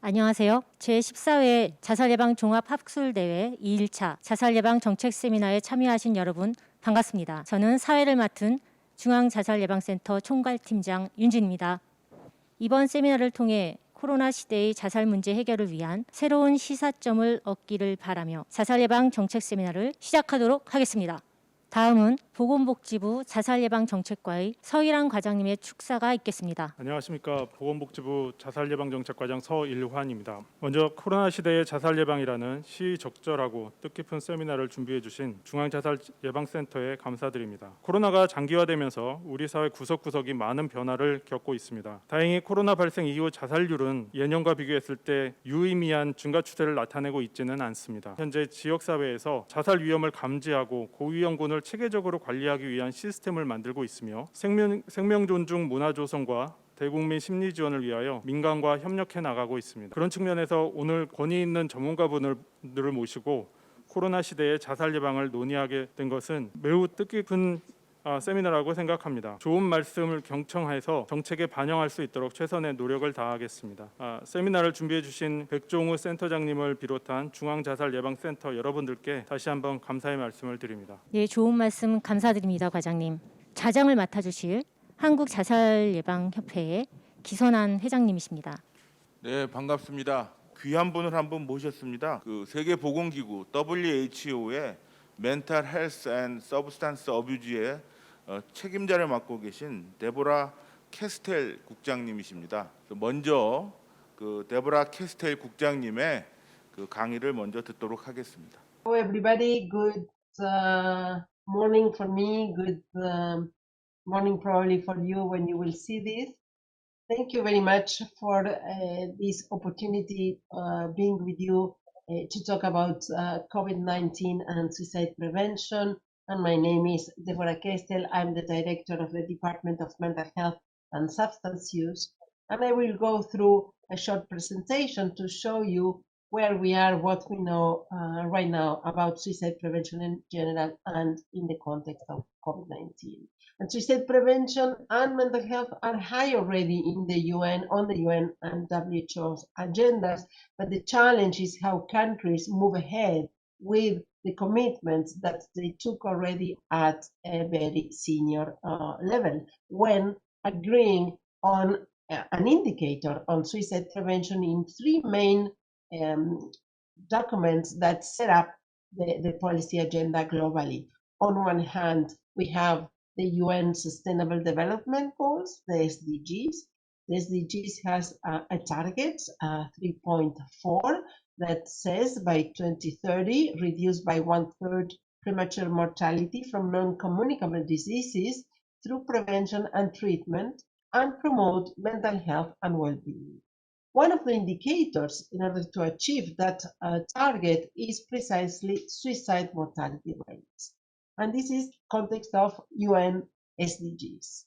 안녕하세요. 제14회 자살예방 종합학술대회 2일차 자살예방 정책 세미나에 참여하신 여러분 반갑습니다. 저는 사회를 맡은 중앙자살예방센터 총괄팀장 윤진입니다. 이번 세미나를 통해 코로나 시대의 자살 문제 해결을 위한 새로운 시사점을 얻기를 바라며 자살예방 정책 세미나를 시작하도록 하겠습니다. 다음은 보건복지부 자살예방정책과의 서일환 과장님의 축사가 있겠습니다. 안녕하십니까. 보건복지부 자살예방정책과장 서일환입니다. 먼저 코로나 시대의 자살예방이라는 시적절하고 뜻깊은 세미나를 준비해 주신 중앙자살예방센터에 감사드립니다. 코로나가 장기화되면서 우리 사회 구석구석이 많은 변화를 겪고 있습니다. 다행히 코로나 발생 이후 자살률은 예년과 비교했을 때 유의미한 증가 추세를 나타내고 있지는 않습니다. 현재 지역사회에서 자살 위험을 감지하고 고위험군을 체계적으로 관리하기 위한 시스템을 만들고 있으며 생명 존중 문화 조성과 대국민 심리 지원을 위하여 민간과 협력해 나가고 있습니다. 그런 측면에서 오늘 권위 있는 전문가분들을 모시고 코로나 시대의 자살 예방을 논의하게 된 것은 매우 뜻깊은 세미나라고 생각합니다. 좋은 말씀을 경청해서 정책에 반영할 수 있도록 최선의 노력을 다하겠습니다. 세미나를 준비해 주신 백종우 센터장님을 비롯한 중앙자살예방센터 여러분들께 다시 한번 감사의 말씀을 드립니다. 네, 좋은 말씀 감사드립니다, 과장님. 자장을 맡아주실 한국자살예방협회의 기선한 회장님이십니다. 네, 반갑습니다. 귀한 분을 한 분 모셨습니다. 세계보건기구 WHO의 멘탈 헬스 앤 서브스탄스 어뷰즈의 책임자를 맡고 계신 데보라 캐스텔 국장님이십니다. 먼저 데보라 캐스텔 국장님의 강의를 먼저 듣도록 하겠습니다. Hello everybody, good morning for me, good morning probably for you when you will see this. Thank you very much for this opportunity being with you to talk about COVID-19 and suicide prevention. And my name is Deborah Kestel. I'm the director of the Department of Mental Health and Substance Use. And I will go through a short presentation to show you where we are, what we know right now about suicide prevention in general and in the context of COVID-19. And suicide prevention and mental health are high already in the UN, on the UN and WHO's agendas, but the challenge is how countries move ahead with the commitments that they took already at a very senior level when agreeing on an indicator on suicide prevention in three main documents that set up the policy agenda globally. On one hand, we have the UN Sustainable Development Goals, the SDGs. The SDGs has a target, 3.4, that says by 2030, reduce by 1/3 premature mortality from non-communicable diseases through prevention and treatment, and promote mental health and well-being. One of the indicators in order to achieve that target is precisely suicide mortality rates. And this is context of UN SDGs.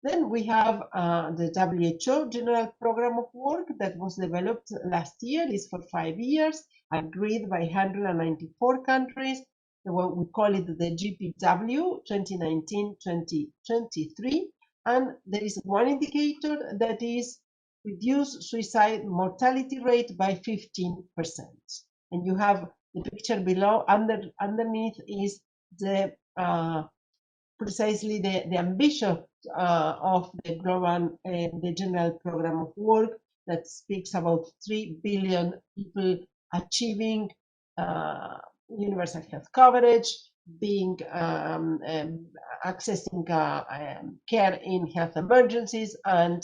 Then we have the WHO General Program of Work that was developed last year, is for 5 years, agreed by 194 countries. We call it the GPW 2019-2023. And there is one indicator that is reduce suicide mortality rate by 15%. And you have the picture below. Underneath is the precisely the ambition of the global the general program of work that speaks about 3 billion people achieving universal health coverage, being accessing care in health emergencies, and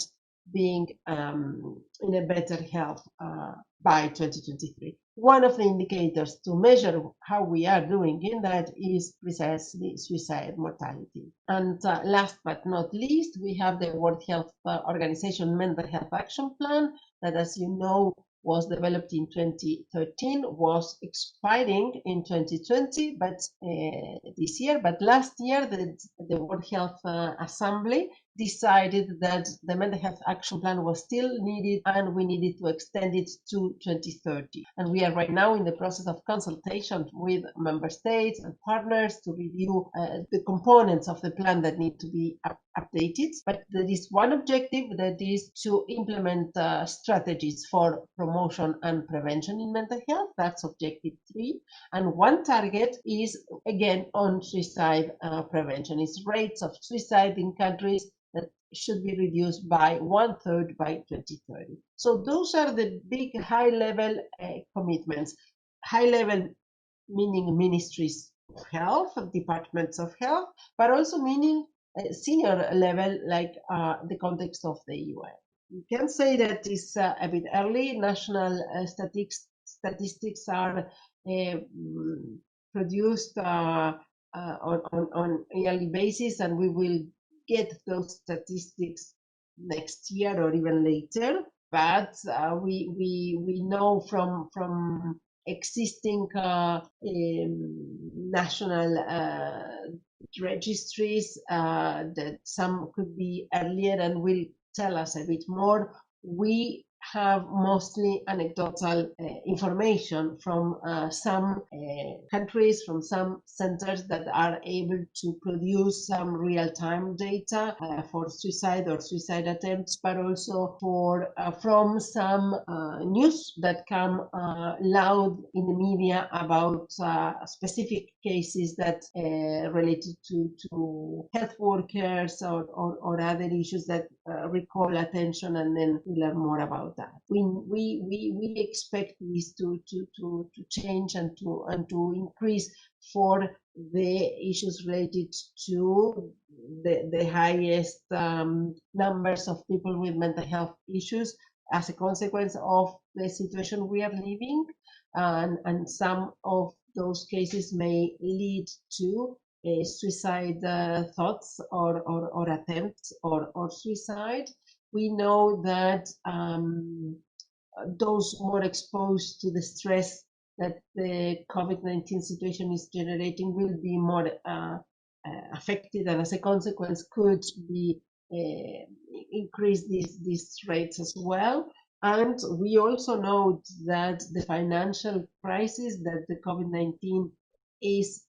being in a better health by 2023. One of the indicators to measure how we are doing in that is precisely suicide mortality. And last but not least, we have the World Health Organization Mental Health Action Plan that, as you know, was developed in 2013, was expiring in 2020, but this year. But last year, the World Health Assembly decided that the mental health action plan was still needed and we needed to extend it to 2030. And we are right now in the process of consultation with member states and partners to review the components of the plan that need to be updated. But there is one objective, that is to implement strategies for promotion and prevention in mental health. That's objective 3. And one target is again on suicide prevention. It's rates of suicide in countries that should be reduced by 1/3 by 2030. So those are the big high-level commitments. High-level meaning ministries of health, departments of health, but also meaning senior level, like the context of the UN. You can say that it's a bit early. National statistics are produced on yearly basis, and we will get those statistics next year or even later. But we know from existing national registries that some could be earlier and will tell us a bit more. We have mostly anecdotal information from some countries, from some centers that are able to produce some real-time data for suicide or suicide attempts, but also from some news that come loud in the media about specific cases that related to health workers or other issues that recall attention, and then we learn more about that. We expect this to change and to increase for the issues related to the highest numbers of people with mental health issues as a consequence of the situation we are living, and some of those cases may lead to suicide thoughts or attempts or suicide. We know that those more exposed to the stress that the COVID-19 situation is generating will be more affected, and as a consequence could be increase these rates as well. And we also know that the financial crisis that the COVID-19 is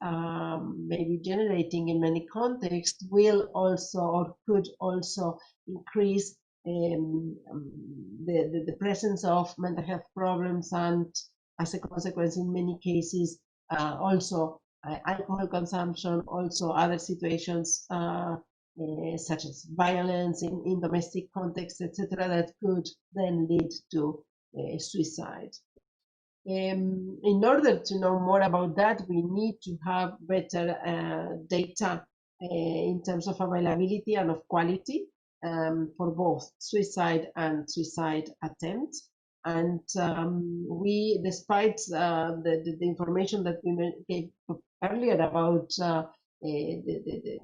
maybe generating in many contexts will also or could also increase the presence of mental health problems, and as a consequence in many cases also alcohol consumption, also other situations such as violence in domestic contexts, etc., that could then lead to suicide. In order to know more about that, we need to have better data in terms of availability and of quality for both suicide and suicide attempts. And we, despite the information that we gave earlier about the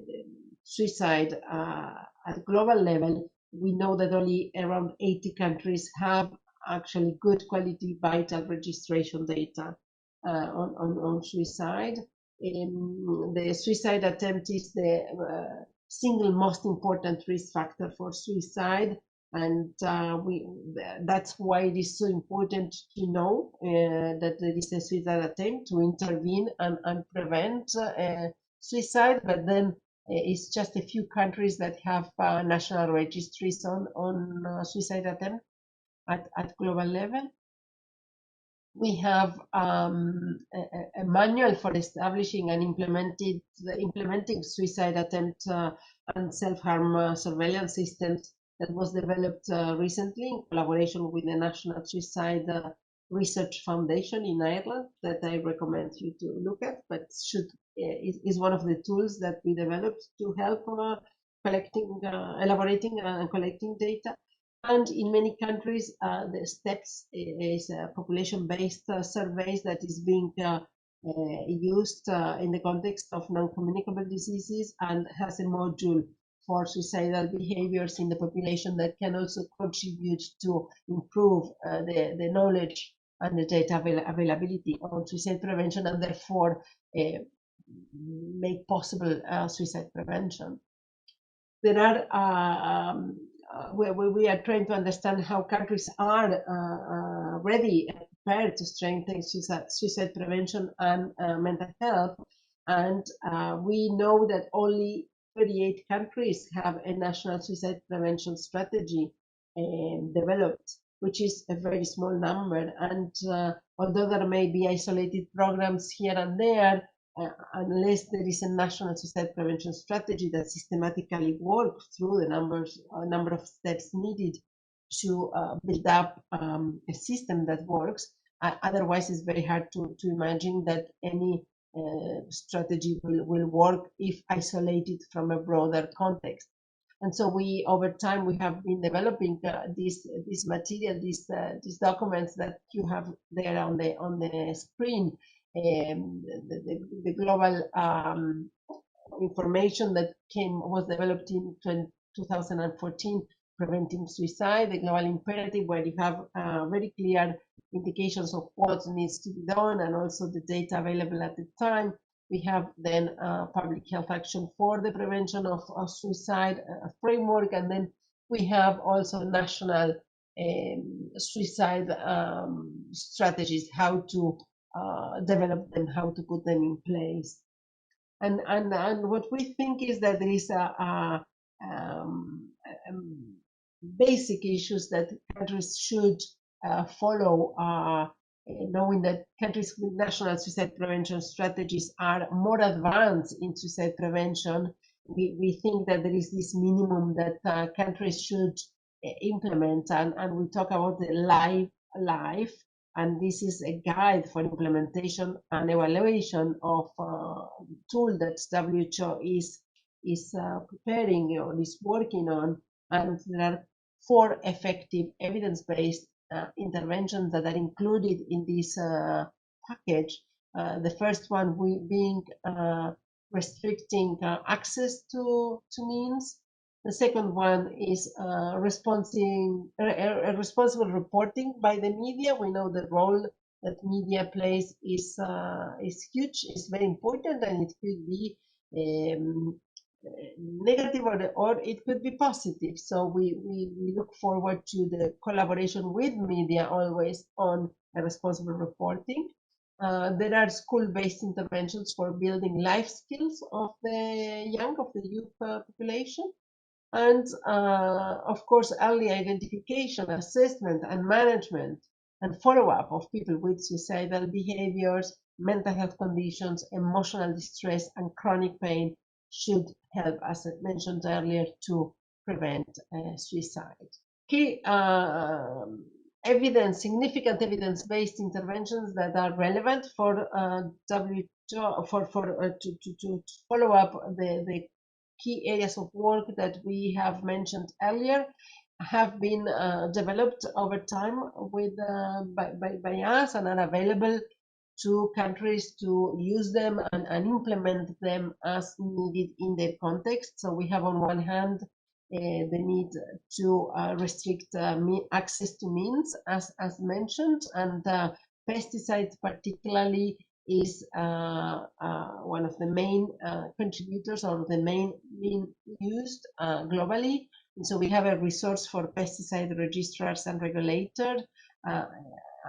suicide at global level, we know that only around 80 countries have actually good quality vital registration data on suicide. The suicide attempt is the single most important risk factor for suicide, and that's why it is so important to know that there is a suicide attempt, to intervene and prevent suicide. But then it's just a few countries that have national registries on suicide attempt at global level. We have a manual for establishing and implementing suicide attempt and self-harm surveillance systems that was developed recently in collaboration with the National Suicide Research Foundation in Ireland, that I recommend you to look at, but is one of the tools that we developed to help elaborating and collecting data. And in many countries, the STEPS is a population-based surveys that is being used in the context of non-communicable diseases, and has a module for suicidal behaviors in the population that can also contribute to improve the knowledge and the data availability on suicide prevention, and therefore make possible suicide prevention. there are we are trying to understand how countries are ready and prepared to strengthen suicide prevention and mental health. And we know that only 38 countries have a national suicide prevention strategy developed, which is a very small number. And although there may be isolated programs here and there, unless there is a national suicide prevention strategy that systematically works through the number of steps needed to build up a system that works. Otherwise, it's very hard to imagine that any strategy will work if isolated from a broader context. And so we, over time, we have been developing this material, these documents that you have there on the screen, the global information that was developed in 2014, preventing suicide, the global imperative, where you have very clear indications of what needs to be done and also the data available at the time. We have then public health action for the prevention of suicide framework, and then we have also national suicide strategies, how to develop them, how to put them in place. And what we think is that there is a basic issues that countries should follow, knowing that countries with national suicide prevention strategies are more advanced in suicide prevention. We think that there is this minimum that countries should implement, and we talk about the life, and this is a guide for implementation and evaluation of tool that WHO is preparing or is working on. And there are 4 effective evidence-based interventions that are included in this package. The first one being restricting access to means. The second one is responsible reporting by the media. We know the role that media plays is huge, is very important, and it could be negative or it could be positive. So we look forward to the collaboration with media always on responsible reporting. There are school-based interventions for building life skills of the youth population. And of course, early identification, assessment, and management and follow-up of people with suicidal behaviors, mental health conditions, emotional distress, and chronic pain should help, as I mentioned earlier, to prevent suicide. Key significant evidence-based interventions that are relevant for WHO to follow up the key areas of work that we have mentioned earlier have been developed over time by us and are available to countries to use them and implement them as needed in their context. So we have on one hand the need to restrict access to means, as mentioned, and pesticides particularly is one of the main contributors or the main being used globally. And so we have a resource for pesticide registrars and regulators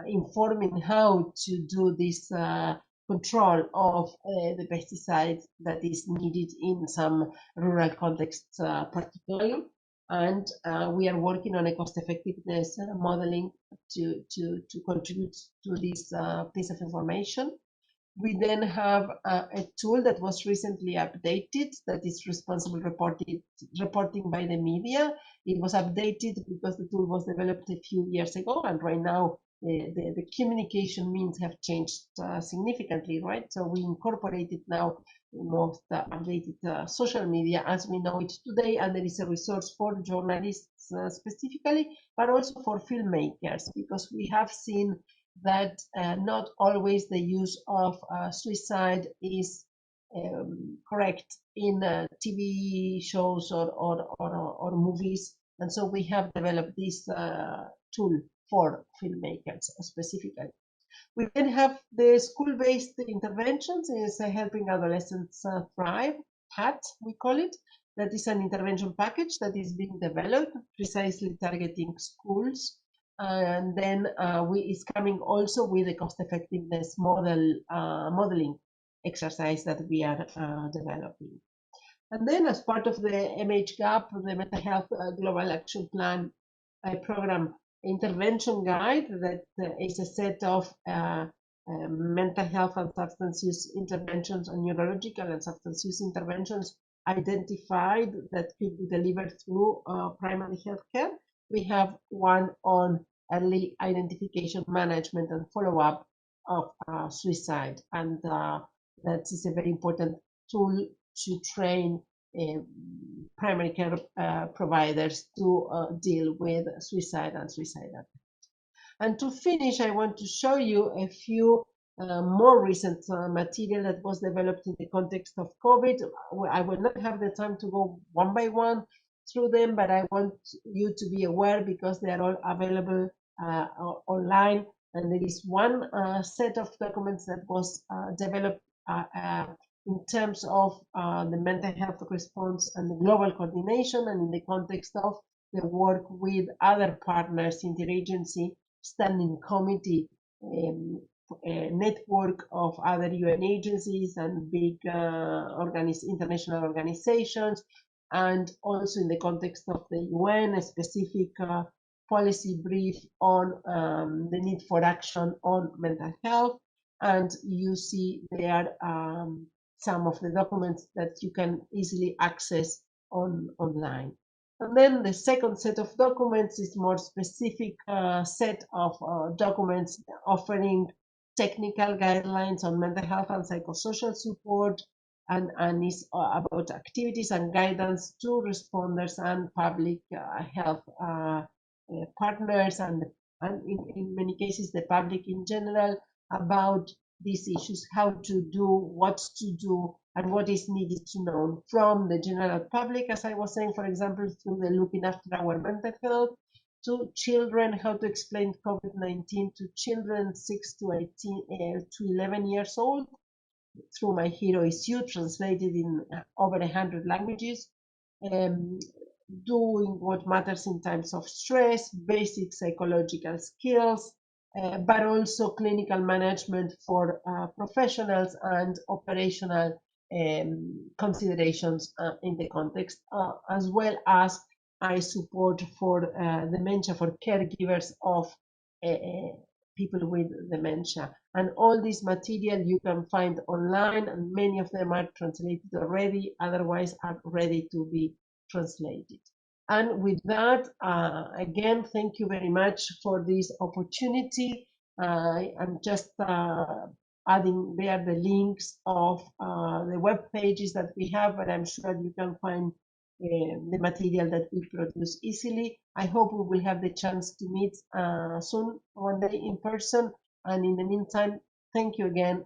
informing how to do this control of the pesticides that is needed in some rural contexts particularly. And we are working on a cost effectiveness modeling to contribute to this piece of information. We then have a tool that was recently updated that is responsible reporting by the media. It was updated because the tool was developed a few years ago, and right now the communication means have changed significantly, right? So we incorporated now most updated social media as we know it today, and there is a resource for journalists specifically, but also for filmmakers, because we have seen that not always the use of suicide is correct in TV shows or movies, and so we have developed this tool for filmmakers specifically. We then have the school-based interventions, is helping adolescents thrive, HAT we call it, That is an intervention package that is being developed, precisely targeting schools. And then it's coming also with a cost effectiveness modeling exercise that we are developing. And then as part of the MHGAP, the Mental Health Global Action Plan program intervention guide, that is a set of mental health and substance use interventions and neurological and substance use interventions identified that could be delivered through primary health care. We have one on early identification, management, and follow-up of suicide, and that is a very important tool to train primary care providers to deal with suicide and suicidal. And to finish, I want to show you a few more recent material that was developed in the context of COVID. I will not have the time to go one by one through them, but I want you to be aware because they are all available online. And there is one set of documents that was developed in terms of the mental health response and the global coordination, and in the context of the work with other partners, interagency standing committee, a network of other UN agencies and big international organizations, and also in the context of the UN, a specific policy brief on the need for action on mental health. And you see there some of the documents that you can easily access online. And then the second set of documents is more specific set of documents offering technical guidelines on mental health and psychosocial support, and is about activities and guidance to responders and public health partners, and in many cases the public in general, about these issues, how to do, what to do, and what is needed to know from the general public, as I was saying, for example, through the looking after our mental health, to children, how to explain COVID-19 to children 6 to 11 years old, through My Hero Is You, translated in over 100 languages, doing what matters in times of stress, basic psychological skills, but also clinical management for professionals and operational considerations in the context, as well as I support for dementia for caregivers of people with dementia. And all this material you can find online, and many of them are translated already, otherwise are ready to be translated. And with that, again, thank you very much for this opportunity. I'm just adding there the links of the web pages that we have, but I'm sure you can find the material that we produce easily. I hope we will have the chance to meet soon, one day in person. And in the meantime, thank you again.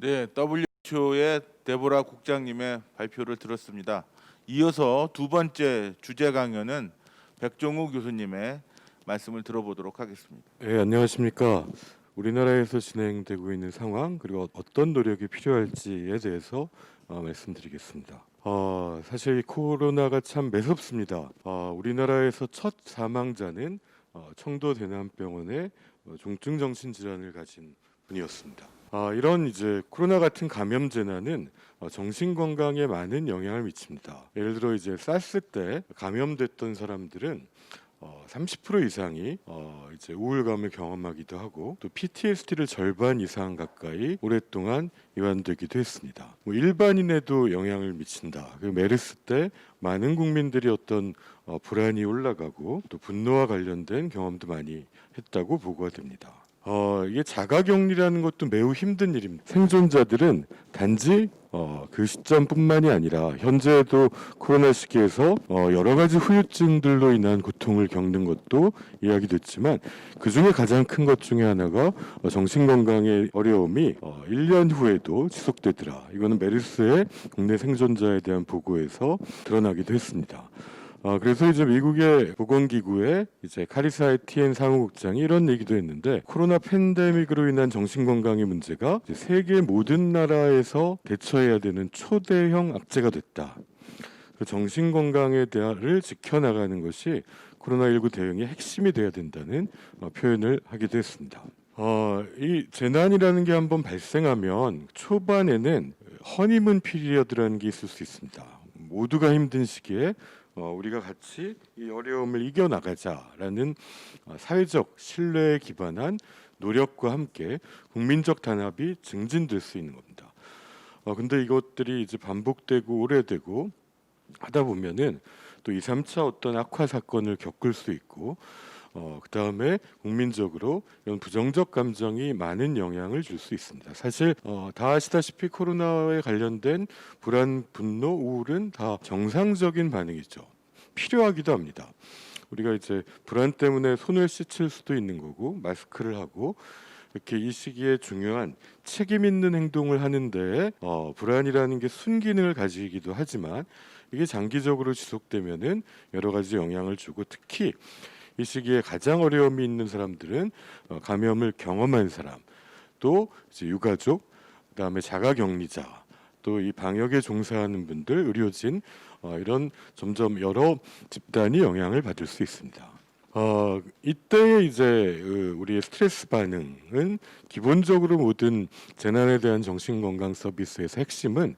네, WHO의 데보라 국장님의 발표를 들었습니다. 이어서 두 번째 주제 강연은 백종우 교수님의 말씀을 들어보도록 하겠습니다. 네, 안녕하십니까. 우리나라에서 진행되고 있는 상황, 그리고 어떤 노력이 필요할지에 대해서 말씀드리겠습니다. 사실 코로나가 참 매섭습니다. 우리나라에서 첫 사망자는 청도 대남병원의 중증 정신질환을 가진 분이었습니다. 이런 이제 코로나 같은 감염 재난은 정신 건강에 많은 영향을 미칩니다. 예를 들어 이제 사스 때 감염됐던 사람들은 30% 이상이 이제 우울감을 경험하기도 하고, 또 PTSD를 절반 이상 가까이 오랫동안 이완되기도 했습니다. 일반인에도 영향을 미친다. 그 메르스 때 많은 국민들이 어떤 불안이 올라가고 또 분노와 관련된 경험도 많이 했다고 보고가 됩니다. 이게 자가격리라는 것도 매우 힘든 일입니다. 생존자들은 단지 그 시점뿐만이 아니라 현재도 코로나 시기에서 여러 가지 후유증들로 인한 고통을 겪는 것도 이야기됐지만, 그 중에 가장 큰 것 중에 하나가 정신건강의 어려움이 1년 후에도 지속되더라. 이거는 메르스의 국내 생존자에 대한 보고에서 드러나기도 했습니다. 그래서 이제 미국의 보건기구의 이제 카리사 에티엔 사무국장이 이런 얘기도 했는데, 코로나 팬데믹으로 인한 정신건강의 문제가 세계 모든 나라에서 대처해야 되는 초대형 악재가 됐다. 그 정신 건강에 대한을 지켜나가는 것이 코로나19 대응의 핵심이 돼야 된다는 표현을 하기도 했습니다. 이 재난이라는 게 한번 발생하면 초반에는 허니문 피리어드라는 게 있을 수 있습니다. 모두가 힘든 시기에 우리가 같이 이 어려움을 이겨나가자라는 사회적 신뢰에 기반한 노력과 함께 국민적 단합이 증진될 수 있는 겁니다. 근데 이것들이 이제 반복되고 오래되고 하다 보면은 또 2, 3차 어떤 악화 사건을 겪을 수 있고 그 다음에 국민적으로 이런 부정적 감정이 많은 영향을 줄 수 있습니다. 사실 다 아시다시피 코로나에 관련된 불안, 분노, 우울은 다 정상적인 반응이죠. 필요하기도 합니다. 우리가 이제 불안 때문에 손을 씻을 수도 있는 거고 마스크를 하고 이렇게 이 시기에 중요한 책임 있는 행동을 하는데 불안이라는 게 순기능을 가지기도 하지만 이게 장기적으로 지속되면은 여러 가지 영향을 주고 특히 이 시기에 가장 어려움이 있는 사람들은 감염을 경험한 사람, 또 이제 유가족, 그다음에 자가격리자, 또 이 방역에 종사하는 분들, 의료진 이런 점점 여러 집단이 영향을 받을 수 있습니다. 이때 이제 우리의 스트레스 반응은 기본적으로 모든 재난에 대한 정신건강 서비스에서 핵심은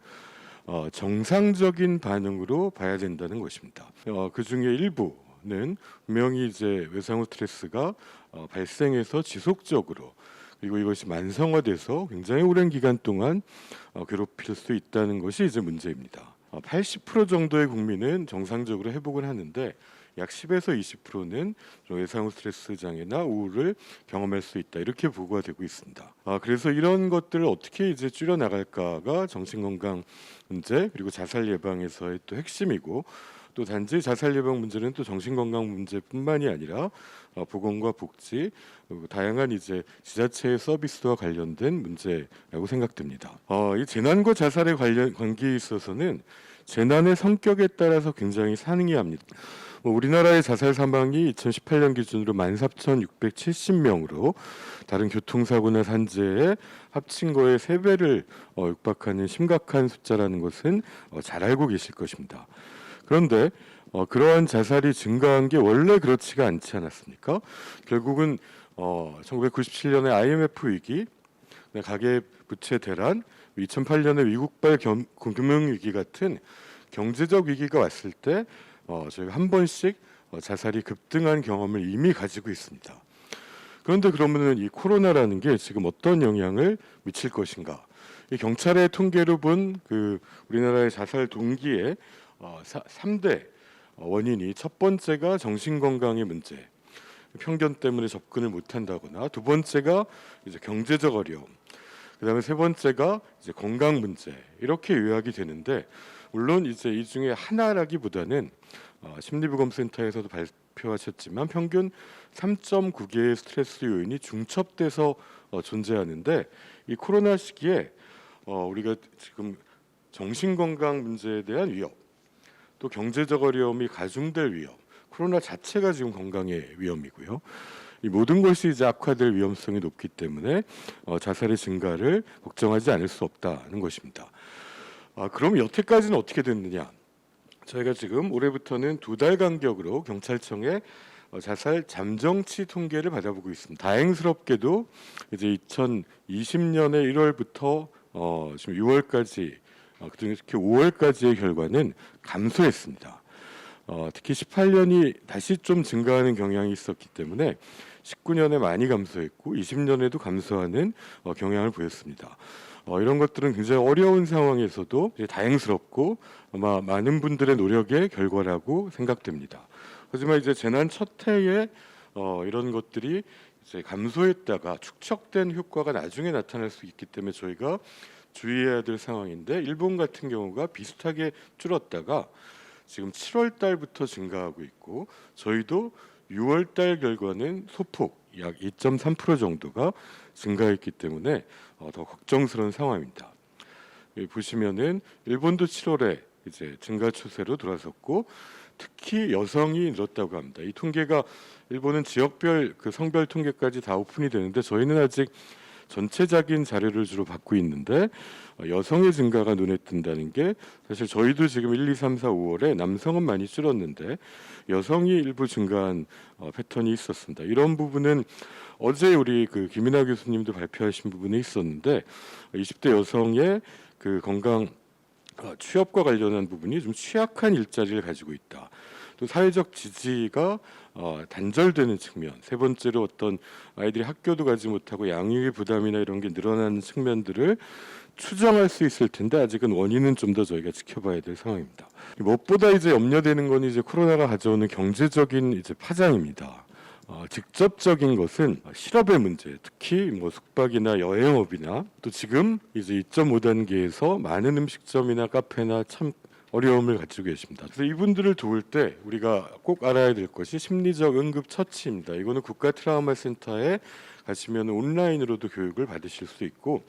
정상적인 반응으로 봐야 된다는 것입니다. 그 중에 일부는 분명히 이제 외상후 스트레스가 발생해서 지속적으로 그리고 이것이 만성화돼서 굉장히 오랜 기간 동안 괴롭힐 수 있다는 것이 이제 문제입니다. 80% 정도의 국민은 정상적으로 회복을 하는데 약 10에서 20%는 외상후 스트레스 장애나 우울을 경험할 수 있다 이렇게 보고가 되고 있습니다. 그래서 이런 것들을 어떻게 이제 줄여 나갈까가 정신건강 문제 그리고 자살 예방에서의 또 핵심이고 또 단지 자살 예방 문제는 또 정신건강 문제뿐만이 아니라 보건과 복지 그리고 다양한 이제 지자체의 서비스와 관련된 문제라고 생각됩니다. 이 재난과 자살의 관계에 있어서는 재난의 성격에 따라서 굉장히 상이합니다. 우리나라의 자살 사망이 2018년 기준으로 14,670명으로 다른 교통사고나 산재에 합친 거의 3배를 육박하는 심각한 숫자라는 것은 잘 알고 계실 것입니다. 그런데 그러한 자살이 증가한 게 원래 그렇지가 않지 않았습니까? 결국은 1997년의 IMF 위기, 가계 부채 대란, 2008년의 미국발 금융위기 같은 경제적 위기가 왔을 때 저희가 한 번씩 자살이 급등한 경험을 이미 가지고 있습니다. 그런데 그러면은 이 코로나라는 게 지금 어떤 영향을 미칠 것인가? 이 경찰의 통계로 본 그 우리나라의 자살 동기의 3대 원인이 첫 번째가 정신건강의 문제, 편견 때문에 접근을 못한다거나 두 번째가 이제 경제적 어려움, 그다음에 세 번째가 이제 건강 문제 이렇게 요약이 되는데 물론 이제 이 중에 하나라기보다는 심리부검센터에서도 발표하셨지만 평균 3.9개의 스트레스 요인이 중첩돼서 존재하는데 이 코로나 시기에 우리가 지금 정신건강 문제에 대한 위협 또 경제적 어려움이 가중될 위험, 코로나 자체가 지금 건강의 위험이고요. 이 모든 것이 이제 악화될 위험성이 높기 때문에 자살의 증가를 걱정하지 않을 수 없다는 것입니다. 그럼 여태까지는 어떻게 됐느냐? 저희가 지금 올해부터는 2달 간격으로 경찰청의 자살 잠정치 통계를 받아보고 있습니다. 다행스럽게도 이제 2020년의 1월부터 지금 6월까지 특히 5월까지의 결과는 감소했습니다. 특히 18년이 다시 좀 증가하는 경향이 있었기 때문에 19년에 많이 감소했고 20년에도 감소하는 경향을 보였습니다. 이런 것들은 굉장히 어려운 상황에서도 다행스럽고 아마 많은 분들의 노력의 결과라고 생각됩니다. 하지만 이제 재난 첫 해에 이런 것들이 이제 감소했다가 축적된 효과가 나중에 나타날 수 있기 때문에 저희가 주의해야 될 상황인데 일본 같은 경우가 비슷하게 줄었다가 지금 7월 달부터 증가하고 있고 저희도 6월 달 결과는 소폭 약 2.3% 정도가 증가했기 때문에 더 걱정스러운 상황입니다. 여기 보시면은 일본도 7월에 이제 증가 추세로 돌아섰고 특히 여성이 늘었다고 합니다. 이 통계가 일본은 지역별 그 성별 통계까지 다 오픈이 되는데 저희는 아직 전체적인 자료를 주로 받고 있는데 여성의 증가가 눈에 띈다는 게 사실 저희도 지금 1, 2, 3, 4, 5월에 남성은 많이 줄었는데 여성이 일부 증가한 패턴이 있었습니다. 이런 부분은 어제 우리 그 김인하 교수님도 발표하신 부분이 있었는데 20대 여성의 그 건강 취업과 관련한 부분이 좀 취약한 일자리를 가지고 있다. 또 사회적 지지가 단절되는 측면, 세 번째로 어떤 아이들이 학교도 가지 못하고 양육의 부담이나 이런 게 늘어나는 측면들을 추정할 수 있을 텐데 아직은 원인은 좀 더 저희가 지켜봐야 될 상황입니다. 무엇보다 이제 염려되는 건 이제 코로나가 가져오는 경제적인 이제 파장입니다. 직접적인 것은 실업의 문제, 특히 뭐 숙박이나 여행업이나 또 지금 이제 2.5단계에서 많은 음식점이나 카페나 참 어려움을 가지고 계십니다. 그래서 이분들을 도울 때 우리가 꼭 알아야 될 것이 심리적 응급 처치입니다. 이거는 국가 트라우마 센터에 가시면 온라인으로도 교육을 받으실 수 있고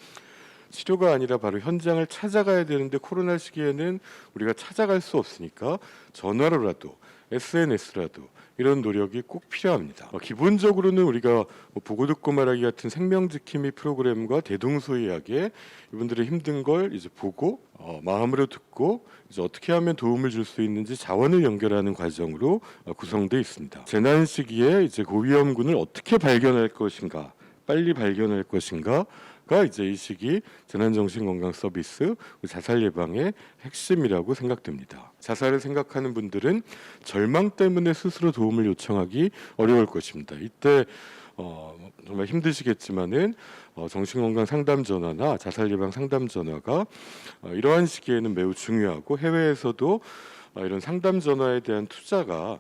치료가 아니라 바로 현장을 찾아가야 되는데 코로나 시기에는 우리가 찾아갈 수 없으니까 전화로라도 SNS라도 이런 노력이 꼭 필요합니다. 기본적으로는 우리가 뭐 보고 듣고 말하기 같은 생명지킴이 프로그램과 대동소이하게 이분들의 힘든 걸 이제 보고 마음으로 듣고 이제 어떻게 하면 도움을 줄 수 있는지 자원을 연결하는 과정으로 구성되어 있습니다. 재난 시기에 이제 고위험군을 어떻게 발견할 것인가, 빨리 발견할 것인가가 이제 이 시기 재난정신건강 서비스 자살 예방의 핵심이라고 생각됩니다. 자살을 생각하는 분들은 절망 때문에 스스로 도움을 요청하기 어려울 것입니다. 이때 정말 힘드시겠지만은 정신건강 상담 전화나 자살 예방 상담 전화가 이러한 시기에는 매우 중요하고 해외에서도 이런 상담 전화에 대한 투자가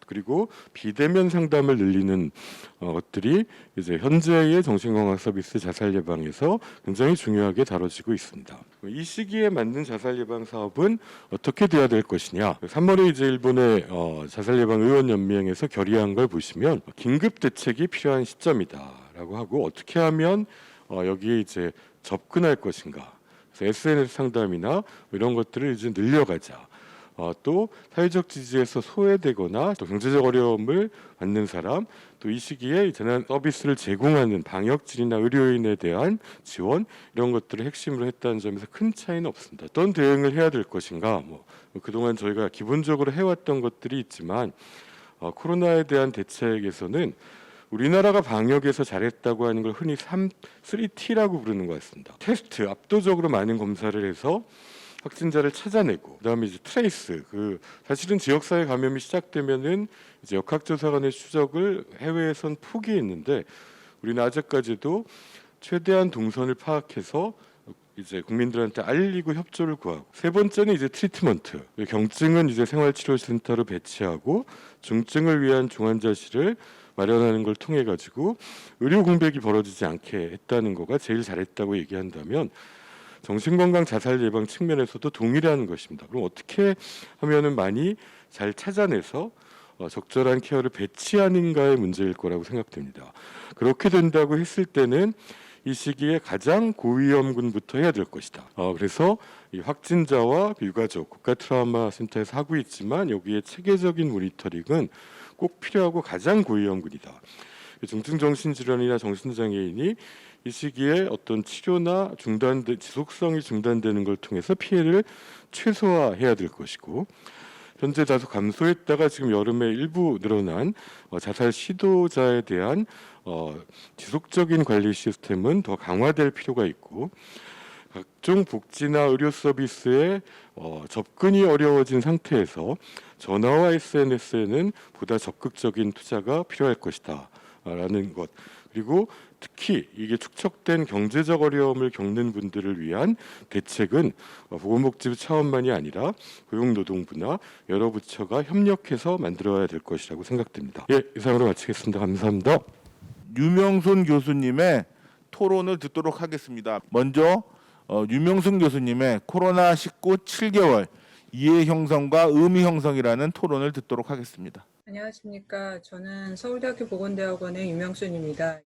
그리고 비대면 상담을 늘리는 것들이 이제 현재의 정신건강 서비스 자살 예방에서 굉장히 중요하게 다뤄지고 있습니다. 이 시기에 맞는 자살 예방 사업은 어떻게 돼야 될 것이냐? 3월에 이제 일본의 자살 예방 의원 연맹에서 결의한 걸 보시면 긴급 대책이 필요한 시점이다라고 하고 어떻게 하면 여기에 이제 접근할 것인가? 그래서 SNS 상담이나 이런 것들을 이제 늘려가자. 또 사회적 지지에서 소외되거나 또 경제적 어려움을 받는 사람, 또 이 시기에 재난 서비스를 제공하는 방역진이나 의료인에 대한 지원 이런 것들을 핵심으로 했다는 점에서 큰 차이는 없습니다. 어떤 대응을 해야 될 것인가? 그동안 저희가 기본적으로 해왔던 것들이 있지만 코로나에 대한 대책에서는 우리나라가 방역에서 잘했다고 하는 걸 흔히 3T라고 부르는 것 같습니다. 테스트, 압도적으로 많은 검사를 해서 확진자를 찾아내고 그다음에 이제 트레이스 사실은 지역사회 감염이 시작되면은 이제 역학조사 간의 추적을 해외에선 포기했는데 우리는 아직까지도 최대한 동선을 파악해서 이제 국민들한테 알리고 협조를 구하고 세 번째는 이제 트리트먼트 경증은 이제 생활치료센터로 배치하고 중증을 위한 중환자실을 마련하는 걸 통해 가지고 의료 공백이 벌어지지 않게 했다는 거가 제일 잘했다고 얘기한다면 정신건강 자살 예방 측면에서도 동일한 것입니다. 그럼 어떻게 하면은 많이 잘 찾아내서 적절한 케어를 배치하는가의 문제일 거라고 생각됩니다. 그렇게 된다고 했을 때는 이 시기에 가장 고위험군부터 해야 될 것이다. 그래서 이 확진자와 유가족 국가 트라우마 센터에서 하고 있지만 여기에 체계적인 모니터링은 꼭 필요하고 가장 고위험군이다. 중증 정신질환이나 정신장애인이 이 시기에 어떤 치료나 지속성이 중단되는 걸 통해서 피해를 최소화해야 될 것이고 현재 다소 감소했다가 지금 여름에 일부 늘어난 자살 시도자에 대한 지속적인 관리 시스템은 더 강화될 필요가 있고 각종 복지나 의료 서비스에 접근이 어려워진 상태에서 전화와 SNS에는 보다 적극적인 투자가 필요할 것이다 라는 것 그리고 특히 이게 축적된 경제적 어려움을 겪는 분들을 위한 대책은 보건복지부 차원만이 아니라 고용노동부나 여러 부처가 협력해서 만들어야 될 것이라고 생각됩니다. 예, 이상으로 마치겠습니다. 감사합니다. 유명순 교수님의 토론을 듣도록 하겠습니다. 먼저 유명순 교수님의 코로나19 7개월 이해 형성과 의미 형성이라는 토론을 듣도록 하겠습니다. 안녕하십니까. 저는 서울대학교 보건대학원의 유명순입니다.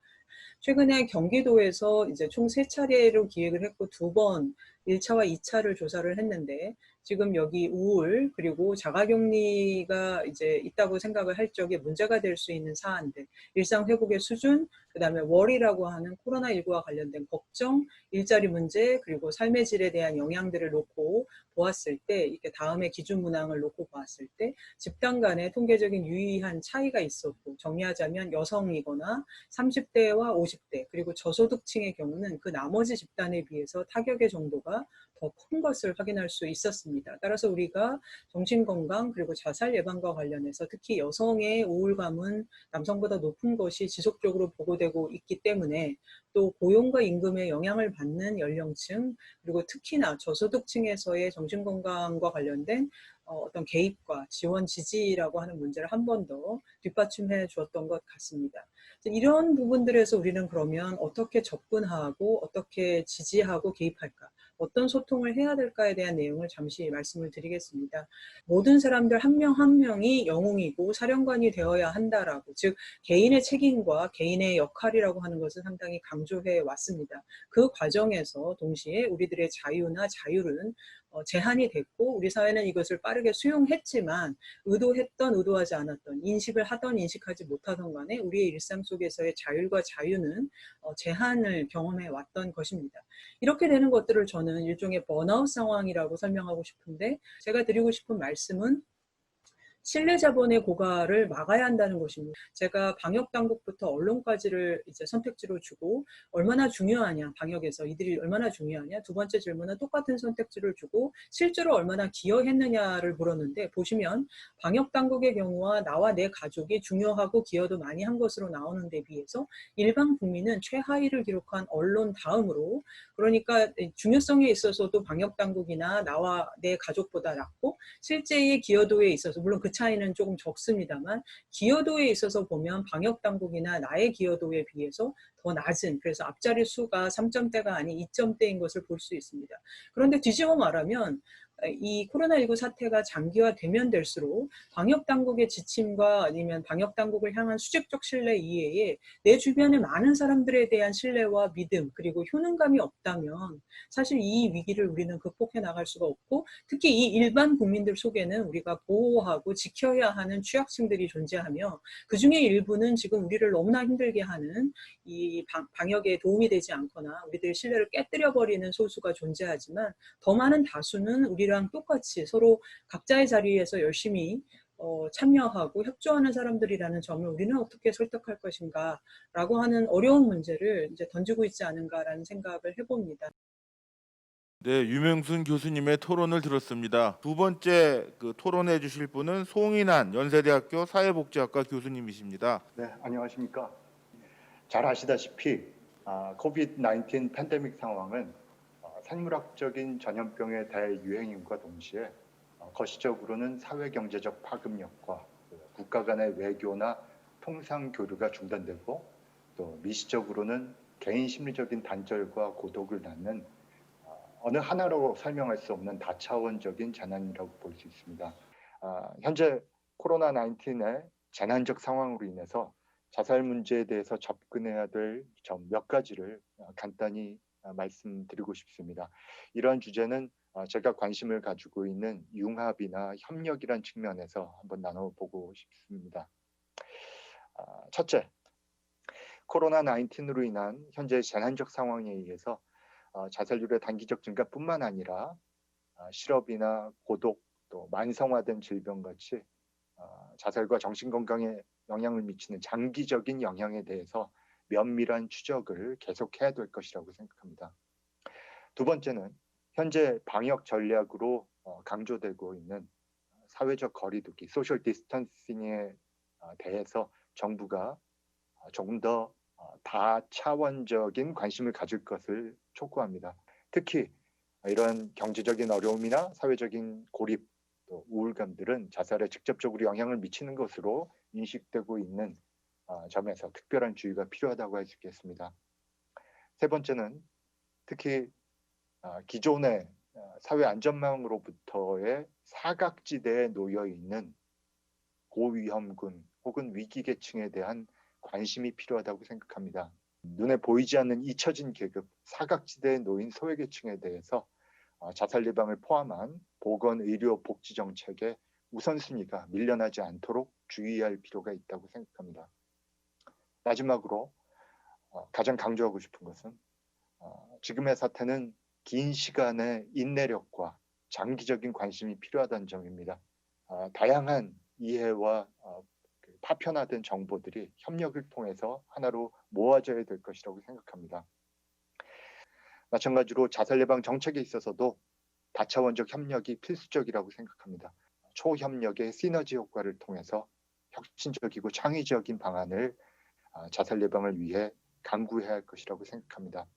최근에 경기도에서 이제 총 3차례로 기획을 했고 2번 1차와 2차를 조사를 했는데 지금 여기 우울 그리고 자가격리가 이제 있다고 생각을 할 적에 문제가 될 수 있는 사안들, 일상 회복의 수준, 그다음에 월이라고 하는 코로나19와 관련된 걱정, 일자리 문제, 그리고 삶의 질에 대한 영향들을 놓고 보았을 때, 이렇게 다음에 기준 문항을 놓고 보았을 때 집단 간의 통계적인 유의한 차이가 있었고, 정리하자면 여성이거나 30대와 50대 그리고 저소득층의 경우는 그 나머지 집단에 비해서 타격의 정도가 더 큰 것을 확인할 수 있었습니다. 따라서 우리가 정신건강 그리고 자살 예방과 관련해서 특히 여성의 우울감은 남성보다 높은 것이 지속적으로 보고되고 있기 때문에, 또 고용과 임금에 영향을 받는 연령층 그리고 특히나 저소득층에서의 정신건강과 관련된 어떤 개입과 지원 지지라고 하는 문제를 한 번 더 뒷받침해 주었던 것 같습니다. 이런 부분들에서 우리는 그러면 어떻게 접근하고 어떻게 지지하고 개입할까? 어떤 소통을 해야 될까에 대한 내용을 잠시 말씀을 드리겠습니다. 모든 사람들 한 명 한 명이 영웅이고 사령관이 되어야 한다라고, 즉 개인의 책임과 개인의 역할이라고 하는 것을 상당히 강조해 왔습니다. 그 과정에서 동시에 우리들의 자유나 자율은 제한이 됐고, 우리 사회는 이것을 빠르게 수용했지만 의도했던 의도하지 않았던, 인식을 하던 인식하지 못하던 간에 우리의 일상 속에서의 자율과 자유는 제한을 경험해 왔던 것입니다. 이렇게 되는 것들을 저는 일종의 번아웃 상황이라고 설명하고 싶은데, 제가 드리고 싶은 말씀은 신뢰 자본의 고갈을 막아야 한다는 것입니다. 제가 방역 당국부터 언론까지를 이제 선택지로 주고, 얼마나 중요하냐, 방역에서 이들이 얼마나 중요하냐, 두 번째 질문은 똑같은 선택지를 주고 실제로 얼마나 기여했느냐를 물었는데, 보시면 방역 당국의 경우와 나와 내 가족이 중요하고 기여도 많이 한 것으로 나오는 데 비해서 일반 국민은 최하위를 기록한 언론 다음으로, 그러니까 중요성에 있어서도 방역 당국이나 나와 내 가족보다 낮고, 실제의 기여도에 있어서 물론 그 차이는 조금 적습니다만 기여도에 있어서 보면 방역 당국이나 나의 기여도에 비해서 더 낮은, 그래서 앞자리 수가 3점대가 아닌 2점대인 것을 볼 수 있습니다. 그런데 뒤집어 말하면 이 코로나19 사태가 장기화되면 될수록 방역 당국의 지침과 아니면 방역 당국을 향한 수직적 신뢰 이외에 내 주변의 많은 사람들에 대한 신뢰와 믿음 그리고 효능감이 없다면 사실 이 위기를 우리는 극복해 나갈 수가 없고, 특히 이 일반 국민들 속에는 우리가 보호하고 지켜야 하는 취약층들이 존재하며, 그중에 일부는 지금 우리를 너무나 힘들게 하는 이 방역에 도움이 되지 않거나 우리들의 신뢰를 깨뜨려버리는 소수가 존재하지만, 더 많은 다수는 우리랑 똑같이 서로 각자의 자리에서 열심히 참여하고 협조하는 사람들이라는 점을 우리는 어떻게 설득할 것인가 라고 하는 어려운 문제를 이제 던지고 있지 않은가라는 생각을 해봅니다. 네, 유명순 교수님의 토론을 들었습니다. 두 번째 토론해 주실 분은 송인환 연세대학교 사회복지학과 교수님이십니다. 네, 안녕하십니까. 잘 아시다시피 코비드-19 팬데믹 상황은 생물학적인 전염병의 대유행임과 동시에 거시적으로는 사회경제적 파급력과 국가 간의 외교나 통상 교류가 중단되고, 또 미시적으로는 개인 심리적인 단절과 고독을 낳는 어느 하나로 설명할 수 없는 다차원적인 재난이라고 볼 수 있습니다. 현재 코로나19의 재난적 상황으로 인해서 자살 문제에 대해서 접근해야 될 점 몇 가지를 간단히 말씀드리고 싶습니다. 이러한 주제는 제가 관심을 가지고 있는 융합이나 협력이란 측면에서 한번 나눠보고 싶습니다. 첫째, 코로나19로 인한 현재 재난적 상황에 의해서 자살률의 단기적 증가뿐만 아니라 실업이나 고독, 또 만성화된 질병 같이 자살과 정신건강에 영향을 미치는 장기적인 영향에 대해서 면밀한 추적을 계속해야 될 것이라고 생각합니다. 두 번째는 현재 방역 전략으로 강조되고 있는 사회적 거리두기, 소셜 디스턴싱에 대해서 정부가 조금 더 다차원적인 관심을 가질 것을 촉구합니다. 특히 이런 경제적인 어려움이나 사회적인 고립, 또 우울감들은 자살에 직접적으로 영향을 미치는 것으로 인식되고 있는 점에서 특별한 주의가 필요하다고 할 수 있겠습니다. 세 번째는 특히 기존의 사회 안전망으로부터의 사각지대에 놓여 있는 고위험군 혹은 위기계층에 대한 관심이 필요하다고 생각합니다. 눈에 보이지 않는 잊혀진 계급, 사각지대에 놓인 소외계층에 대해서 자살 예방을 포함한 보건, 의료, 복지 정책의 우선순위가 밀려나지 않도록 주의할 필요가 있다고 생각합니다. 마지막으로 가장 강조하고 싶은 것은 지금의 사태는 긴 시간의 인내력과 장기적인 관심이 필요하다는 점입니다. 다양한 이해와 파편화된 정보들이 협력을 통해서 하나로 모아져야 될 것이라고 생각합니다. 마찬가지로 자살 예방 정책에 있어서도 다차원적 협력이 필수적이라고 생각합니다. 초협력의 시너지 효과를 통해서 혁신적이고 창의적인 방안을 자살 예방을 위해 강구해야 할 것이라고 생각합니다.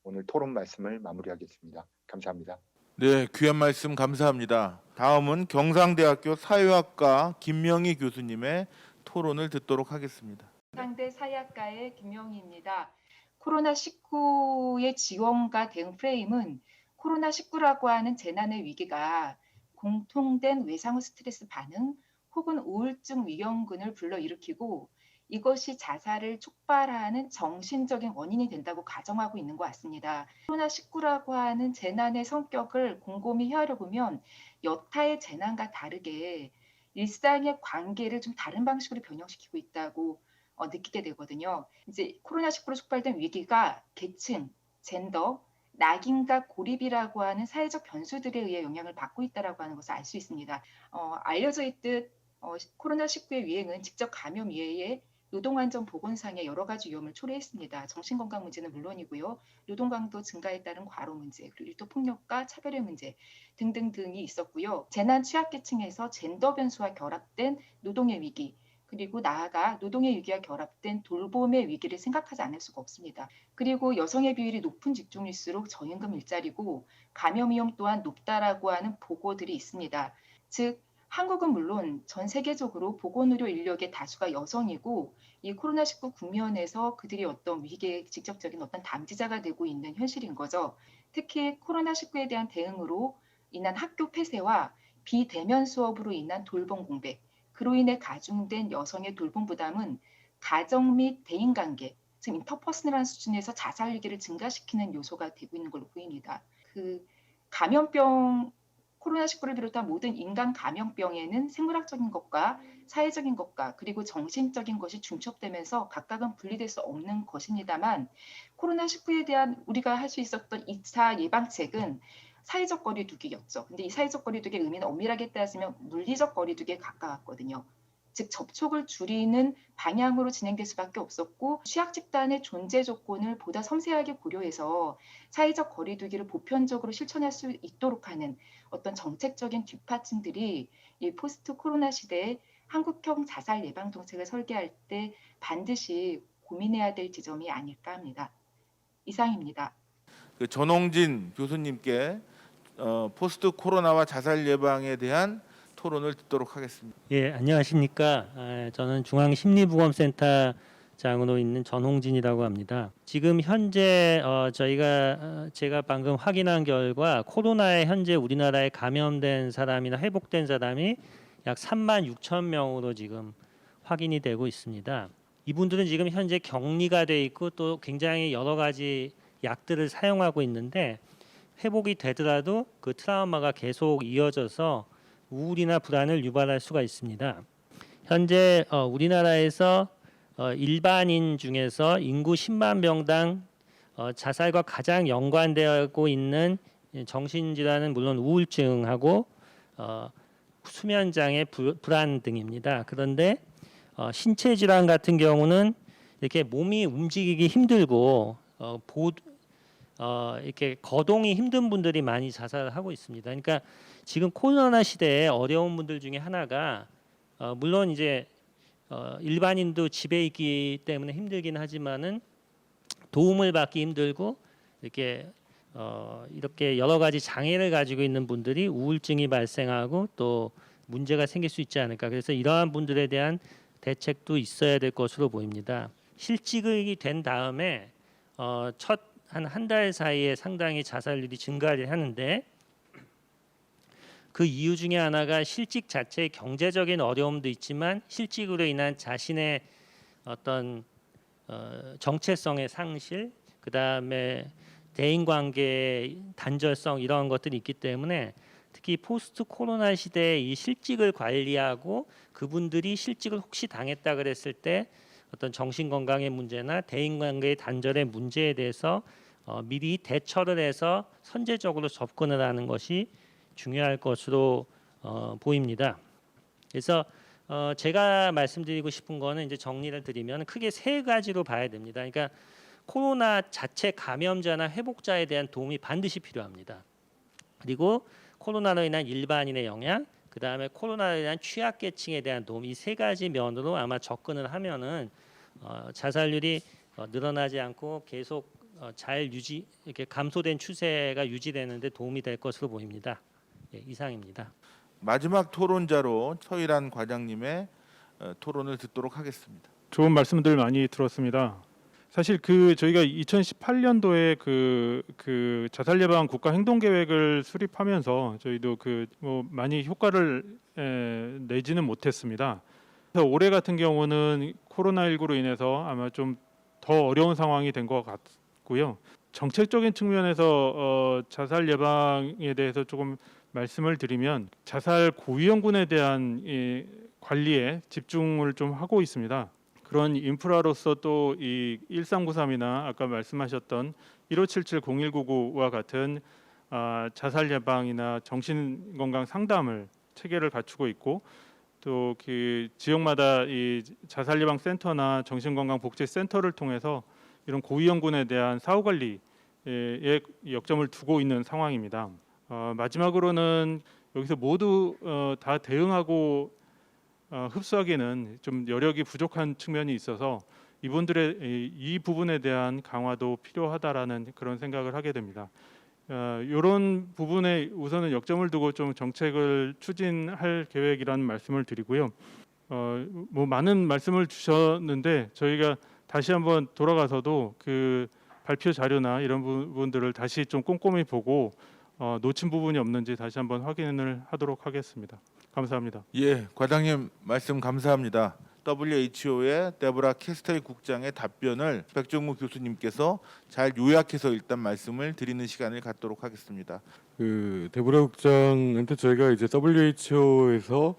오늘 토론 말씀을 마무리하겠습니다. 감사합니다. 네, 귀한 말씀 감사합니다. 다음은 경상대학교 사회학과 김명희 교수님의 토론을 듣도록 하겠습니다. 상대 사회학과의 김명희입니다. 코로나19의 지원과 대응 프레임은 코로나19라고 하는 재난의 위기가 공통된 외상후 스트레스 반응 혹은 우울증 위험군을 불러일으키고 이것이 자살을 촉발하는 정신적인 원인이 된다고 가정하고 있는 것 같습니다. 코로나19라고 하는 재난의 성격을 곰곰이 헤아려보면 여타의 재난과 다르게 일상의 관계를 좀 다른 방식으로 변형시키고 있다고 느끼게 되거든요. 이제 코로나19로 촉발된 위기가 계층, 젠더, 낙인과 고립이라고 하는 사회적 변수들에 의해 영향을 받고 있다고 하는 것을 알 수 있습니다. 알려져 있듯 코로나19의 유행은 직접 감염 이외에 노동안전보건상의 여러 가지 위험을 초래했습니다. 정신건강 문제는 물론이고요. 노동강도 증가에 따른 과로 문제, 그리고 일터폭력과 차별의 문제 등등등이 있었고요. 재난 취약계층에서 젠더 변수와 결합된 노동의 위기, 그리고 나아가 노동의 위기와 결합된 돌봄의 위기를 생각하지 않을 수가 없습니다. 그리고 여성의 비율이 높은 직종일수록 저임금 일자리고 감염 위험 또한 높다라고 하는 보고들이 있습니다. 즉 한국은 물론 전 세계적으로 보건의료 인력의 다수가 여성이고 이 코로나19 국면에서 그들이 어떤 위기의 직접적인 어떤 담지자가 되고 있는 현실인 거죠. 특히 코로나19에 대한 대응으로 인한 학교 폐쇄와 비대면 수업으로 인한 돌봄 공백, 그로 인해 가중된 여성의 돌봄 부담은 가정 및 대인관계, 즉 인터퍼스널한 수준에서 자살 위기를 증가시키는 요소가 되고 있는 걸로 보입니다. 감염병 코로나19를 비롯한 모든 인간 감염병에는 생물학적인 것과 사회적인 것과 그리고 정신적인 것이 중첩되면서 각각은 분리될 수 없는 것입니다만 코로나19에 대한 우리가 할 수 있었던 2차 예방책은 사회적 거리두기였죠. 근데 이 사회적 거리두기의 의미는 엄밀하게 따지면 물리적 거리두기에 가까웠거든요. 즉 접촉을 줄이는 방향으로 진행될 수밖에 없었고 취약 집단의 존재 조건을 보다 섬세하게 고려해서 사회적 거리두기를 보편적으로 실천할 수 있도록 하는 어떤 정책적인 뒷받침들이 이 포스트 코로나 시대에 한국형 자살 예방 정책을 설계할 때 반드시 고민해야 될 지점이 아닐까 합니다. 이상입니다. 전홍진 교수님께 포스트 코로나와 자살 예방에 대한 토론을 듣도록 하겠습니다. 예, 안녕하십니까. 저는 중앙심리보건센터장으로 있는 전홍진이라고 합니다. 지금 현재 제가 방금 확인한 결과 코로나에 현재 우리나라에 감염된 사람이나 회복된 사람이 약 3만 6천 명으로 지금 확인이 되고 있습니다. 이분들은 지금 현재 격리가 돼 있고 또 굉장히 여러 가지 약들을 사용하고 있는데 회복이 되더라도 그 트라우마가 계속 이어져서 우울이나 불안을 유발할 수가 있습니다. 현재 우리나라에서 일반인 중에서 인구 10만 명당 자살과 가장 연관되고 있는 정신질환은 물론 우울증하고 수면장애, 불안 등입니다. 그런데 신체 질환 같은 경우는 이렇게 몸이 움직이기 힘들고 이렇게 거동이 힘든 분들이 많이 자살을 하고 있습니다. 그러니까 지금 코로나 시대에 어려운 분들 중에 하나가 물론 이제 일반인도 집에 있기 때문에 힘들긴 하지만은 도움을 받기 힘들고 이렇게 여러 가지 장애를 가지고 있는 분들이 우울증이 발생하고 또 문제가 생길 수 있지 않을까. 그래서 이러한 분들에 대한 대책도 있어야 될 것으로 보입니다. 실직이 된 다음에 첫 한 달 사이에 상당히 자살률이 증가를 하는데 그 이유 중에 하나가 실직 자체의 경제적인 어려움도 있지만 실직으로 인한 자신의 어떤 정체성의 상실, 그다음에 대인관계 단절성 이런 것들이 있기 때문에 특히 포스트 코로나 시대에 이 실직을 관리하고 그분들이 실직을 혹시 당했다 그랬을 때 어떤 정신 건강의 문제나 대인관계의 단절의 문제에 대해서 미리 대처를 해서 선제적으로 접근을 하는 것이 중요할 것으로 보입니다. 그래서 제가 말씀드리고 싶은 거는 이제 정리를 드리면 크게 세 가지로 봐야 됩니다. 그러니까 코로나 자체 감염자나 회복자에 대한 도움이 반드시 필요합니다. 그리고 코로나로 인한 일반인의 영향, 그 다음에 코로나로 인한 취약계층에 대한 도움, 이 세 가지 면으로 아마 접근을 하면은 자살률이 늘어나지 않고 계속 잘 이렇게 감소된 추세가 유지되는데 도움이 될 것으로 보입니다. 예, 이상입니다. 마지막 토론자로 서일환 과장님의 토론을 듣도록 하겠습니다. 좋은 말씀들 많이 들었습니다. 사실 저희가 2018년도에 그 자살 예방 국가 행동 계획을 수립하면서 저희도 뭐 많이 효과를 내지는 못했습니다. 그래서 올해 같은 경우는 코로나19로 인해서 아마 좀 더 어려운 상황이 된 것 같고요. 정책적인 측면에서 자살 예방에 대해서 조금 말씀을 드리면 자살 고위험군에 대한 관리에 집중을 좀 하고 있습니다. 그런 인프라로서 또 이 1393이나 아까 말씀하셨던 1577-0199와 같은 자살 예방이나 정신건강 상담을 체계를 갖추고 있고 또 그 지역마다 이 자살 예방 센터나 정신건강 복지 센터를 통해서 이런 고위험군에 대한 사후 관리에 역점을 두고 있는 상황입니다. 마지막으로는 여기서 모두 다 대응하고 흡수하기에는 좀 여력이 부족한 측면이 있어서 이분들의 이 부분에 대한 강화도 필요하다라는 그런 생각을 하게 됩니다. 이런 부분에 우선은 역점을 두고 좀 정책을 추진할 계획이라는 말씀을 드리고요. 뭐 많은 말씀을 주셨는데 저희가 다시 한번 돌아가서도 그 발표 자료나 이런 부분들을 다시 좀 꼼꼼히 보고 놓친 부분이 없는지 다시 한번 확인을 하도록 하겠습니다. 감사합니다. 예, 과장님 말씀 감사합니다. WHO의 데보라 캐스터이 국장의 답변을 백종무 교수님께서 잘 요약해서 일단 말씀을 드리는 시간을 갖도록 하겠습니다. 그 데보라 국장한테 저희가 이제 WHO에서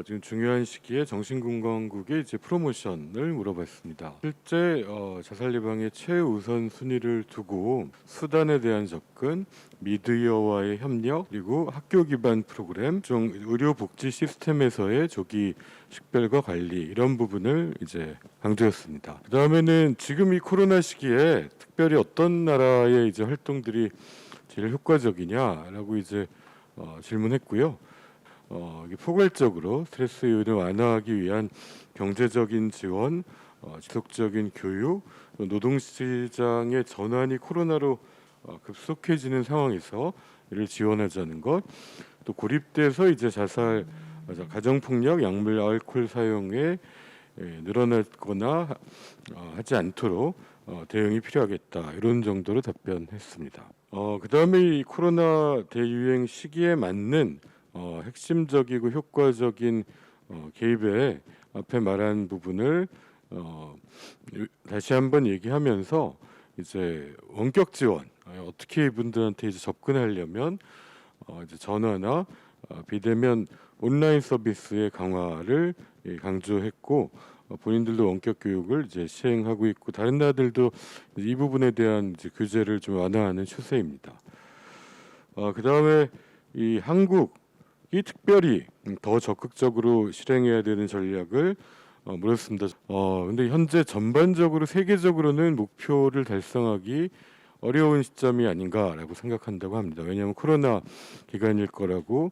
지금 중요한 시기에 정신건강국의 이제 프로모션을 물어봤습니다. 실제 자살 예방의 최우선 순위를 두고 수단에 대한 접근, 미디어와의 협력, 그리고 학교 기반 프로그램, 중 의료 복지 시스템에서의 조기 식별과 관리 이런 부분을 이제 강조했습니다. 그 다음에는 지금 이 코로나 시기에 특별히 어떤 나라의 이제 활동들이 제일 효과적이냐라고 이제 질문했고요. 포괄적으로 스트레스 요인을 완화하기 위한 경제적인 지원, 지속적인 교육, 노동시장의 전환이 코로나로 급속해지는 상황에서 이를 지원하자는 것, 또 고립돼서 이제 자살, 가정폭력, 약물, 알코올 사용에 늘어나거나 하지 않도록 대응이 필요하겠다 이런 정도로 답변했습니다. 그 다음에 이 코로나 대유행 시기에 맞는 핵심적이고 효과적인 개입에 앞에 말한 부분을 다시 한번 얘기하면서 이제 원격 지원 어떻게 이분들한테 이제 접근하려면 이제 전화나 비대면 온라인 서비스의 강화를 강조했고 본인들도 원격 교육을 이제 시행하고 있고 다른 나라들도 이 부분에 대한 이제 규제를 좀 완화하는 추세입니다. 그 다음에 이 한국이 특별히 더 적극적으로 실행해야 되는 전략을 물었습니다. 근데 현재 전반적으로 세계적으로는 목표를 달성하기 어려운 시점이 아닌가라고 생각한다고 합니다. 왜냐하면 코로나 기간일 거라고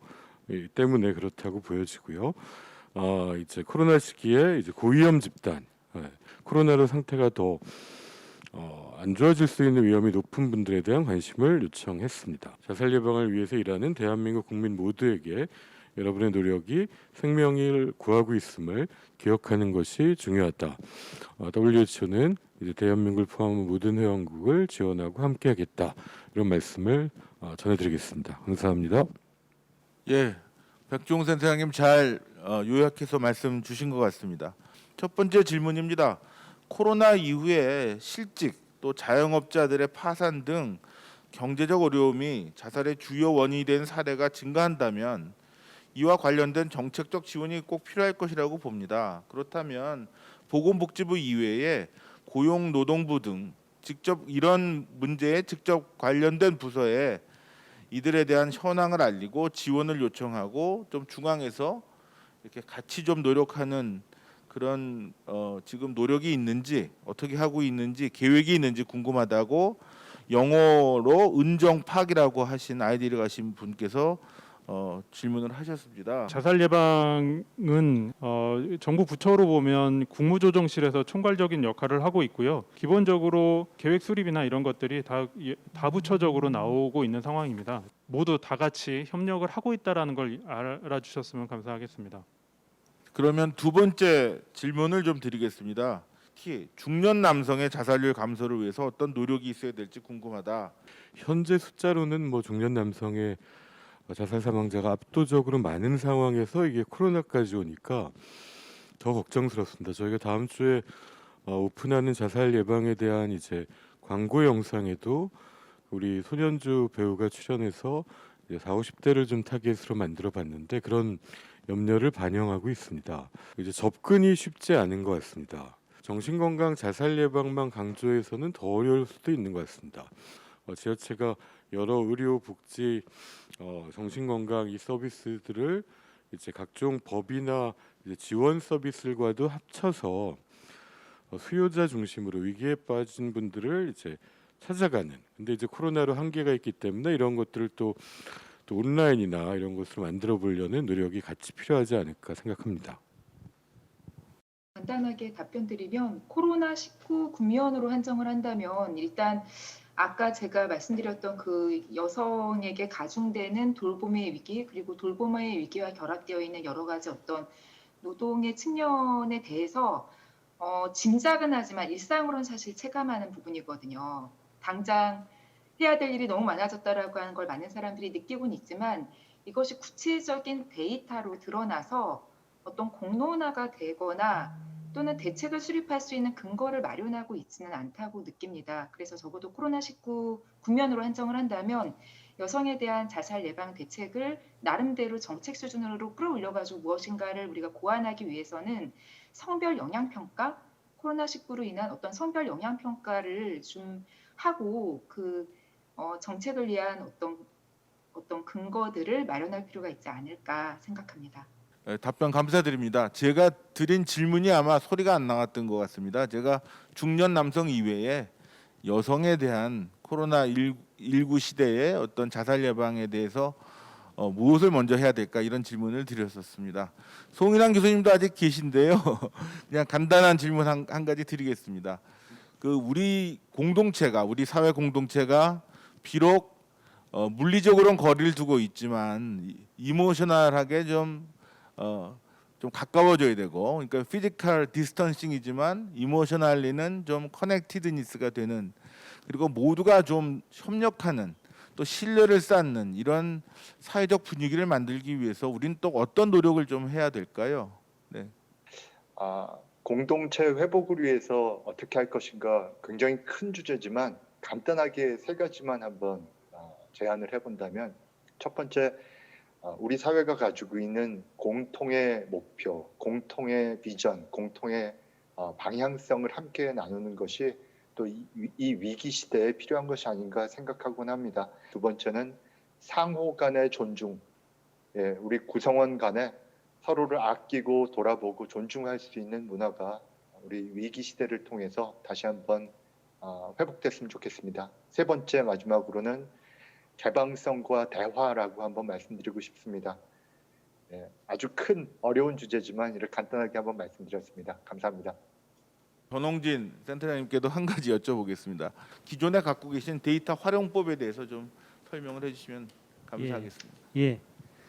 때문에 그렇다고 보여지고요. 이제 코로나 시기에 이제 고위험 집단, 코로나로 상태가 더 안 좋아질 수 있는 위험이 높은 분들에 대한 관심을 요청했습니다. 자살 예방을 위해서 일하는 대한민국 국민 모두에게 여러분의 노력이 생명을 구하고 있음을 기억하는 것이 중요하다. WHO는 이제 대한민국을 포함한 모든 회원국을 지원하고 함께하겠다. 이런 말씀을 전해드리겠습니다. 감사합니다. 예, 백종 센터장님 잘 요약해서 말씀 주신 것 같습니다. 첫 번째 질문입니다. 코로나 이후에 실직 또 자영업자들의 파산 등 경제적 어려움이 자살의 주요 원인이 된 사례가 증가한다면 이와 관련된 정책적 지원이 꼭 필요할 것이라고 봅니다. 그렇다면 보건복지부 이외에 고용노동부 등 직접 이런 문제에 직접 관련된 부서에 이들에 대한 현황을 알리고 지원을 요청하고 좀 중앙에서 이렇게 같이 좀 노력하는 그런 지금 노력이 있는지 어떻게 하고 있는지 계획이 있는지 궁금하다고 영어로 은정팍이라고 하신 아이디를 가신 분께서 질문을 하셨습니다. 자살 예방은 정부 부처로 보면 국무조정실에서 총괄적인 역할을 하고 있고요. 기본적으로 계획 수립이나 이런 것들이 다 부처적으로 나오고 있는 상황입니다. 모두 다 같이 협력을 하고 있다라는 걸 알아주셨으면 감사하겠습니다. 그러면 두 번째 질문을 좀 드리겠습니다. 특히 중년 남성의 자살률 감소를 위해서 어떤 노력이 있어야 될지 궁금하다. 현재 숫자로는 뭐 중년 남성의 자살 사망자가 압도적으로 많은 상황에서 이게 코로나까지 오니까 더 걱정스럽습니다. 저희가 다음 주에 오픈하는 자살 예방에 대한 이제 광고 영상에도 우리 손현주 배우가 출연해서 이제 40, 50대를 좀 타겟으로 만들어 봤는데 그런 염려를 반영하고 있습니다. 이제 접근이 쉽지 않은 것 같습니다. 정신건강 자살 예방만 강조해서는 더 어려울 수도 있는 것 같습니다. 지자체가 여러 의료, 복지, 정신건강 이 서비스들을 이제 각종 법이나 이제 지원 서비스들과도 합쳐서 수요자 중심으로 위기에 빠진 분들을 이제 찾아가는. 근데 이제 코로나로 한계가 있기 때문에 이런 것들을 또 온라인이나 이런 것으로 만들어 보려는 노력이 같이 필요하지 않을까 생각합니다. 간단하게 답변 드리면 코로나19 국면으로 한정을 한다면 일단 아까 제가 말씀드렸던 그 여성에게 가중되는 돌봄의 위기 그리고 돌봄의 위기와 결합되어 있는 여러 가지 어떤 노동의 측면에 대해서 짐작은 하지만 일상으로는 사실 체감하는 부분이거든요. 당장 해야 될 일이 너무 많아졌다라고 하는 걸 많은 사람들이 느끼고는 있지만 이것이 구체적인 데이터로 드러나서 어떤 공론화가 되거나 또는 대책을 수립할 수 있는 근거를 마련하고 있지는 않다고 느낍니다. 그래서 적어도 코로나19 국면으로 한정을 한다면 여성에 대한 자살 예방 대책을 나름대로 정책 수준으로 끌어올려가지고 무엇인가를 우리가 고안하기 위해서는 성별 영향평가, 코로나19로 인한 어떤 성별 영향평가를 좀 하고 정책을 위한 어떤 근거들을 마련할 필요가 있지 않을까 생각합니다. 답변 감사드립니다. 제가 드린 질문이 아마 소리가 안 나왔던 것 같습니다. 제가 중년 남성 이외에 여성에 대한 코로나19 시대의 어떤 자살 예방에 대해서 무엇을 먼저 해야 될까 이런 질문을 드렸었습니다. 송일환 교수님도 아직 계신데요. 그냥 간단한 질문 한 가지 드리겠습니다. 우리 사회 공동체가 비록 물리적으로는 거리를 두고 있지만 이모셔널하게 좀 가까워져야 되고, 그러니까 피지컬 디스턴싱이지만 이모셔널리는 좀 커넥티드니스가 되는, 그리고 모두가 좀 협력하는 또 신뢰를 쌓는 이런 사회적 분위기를 만들기 위해서 우리는 또 어떤 노력을 좀 해야 될까요? 네. 공동체 회복을 위해서 어떻게 할 것인가 굉장히 큰 주제지만 간단하게 세 가지만 한번 제안을 해본다면, 첫 번째, 우리 사회가 가지고 있는 공통의 목표, 공통의 비전, 공통의 방향성을 함께 나누는 것이 또 이 위기 시대에 필요한 것이 아닌가 생각하곤 합니다. 두 번째는 상호 간의 존중, 우리 구성원 간에 서로를 아끼고 돌아보고 존중할 수 있는 문화가 우리 위기 시대를 통해서 다시 한번 회복됐으면 좋겠습니다. 세 번째, 마지막으로는 개방성과 대화라고 한번 말씀드리고 싶습니다. 아주 큰 어려운 주제지만 이를 간단하게 한번 말씀드렸습니다. 감사합니다. 전홍진 센터장님께도 한 가지 여쭤보겠습니다. 기존에 갖고 계신 데이터 활용법에 대해서 좀 설명을 해주시면 감사하겠습니다. 예,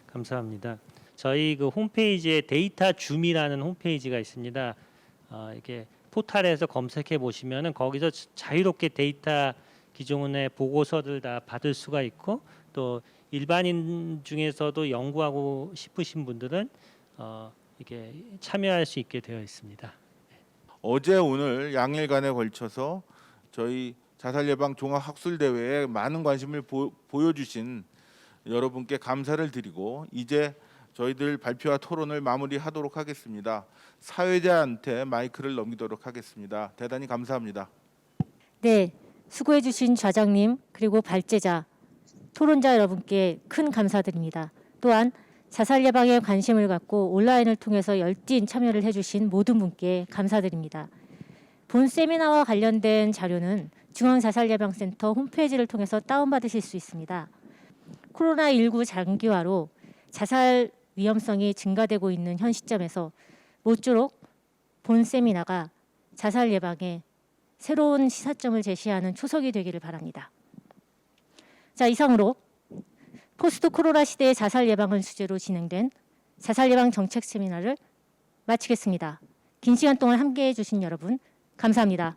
감사합니다. 저희 홈페이지에 데이터 줌이라는 홈페이지가 있습니다. 이렇게 포털에서 검색해 보시면은 거기서 자유롭게 데이터 기존의 보고서들 다 받을 수가 있고, 또 일반인 중에서도 연구하고 싶으신 분들은 이렇게 참여할 수 있게 되어 있습니다. 어제 오늘 양일간에 걸쳐서 저희 자살 예방 종합 학술 대회에 많은 관심을 보여주신 여러분께 감사를 드리고 이제 저희들 발표와 토론을 마무리하도록 하겠습니다. 사회자한테 마이크를 넘기도록 하겠습니다. 대단히 감사합니다. 네, 수고해 주신 좌장님 그리고 발제자, 토론자 여러분께 큰 감사드립니다. 또한 자살 예방에 관심을 갖고 온라인을 통해서 열띤 참여를 해주신 모든 분께 감사드립니다. 본 세미나와 관련된 자료는 중앙자살예방센터 홈페이지를 통해서 다운받으실 수 있습니다. 코로나19 장기화로 자살 위험성이 증가되고 있는 현 시점에서 모쪼록 본 세미나가 자살 예방에 새로운 시사점을 제시하는 초석이 되기를 바랍니다. 자, 이상으로 포스트 코로나 시대의 자살 예방을 주제로 진행된 자살 예방 정책 세미나를 마치겠습니다. 긴 시간 동안 함께해 주신 여러분 감사합니다.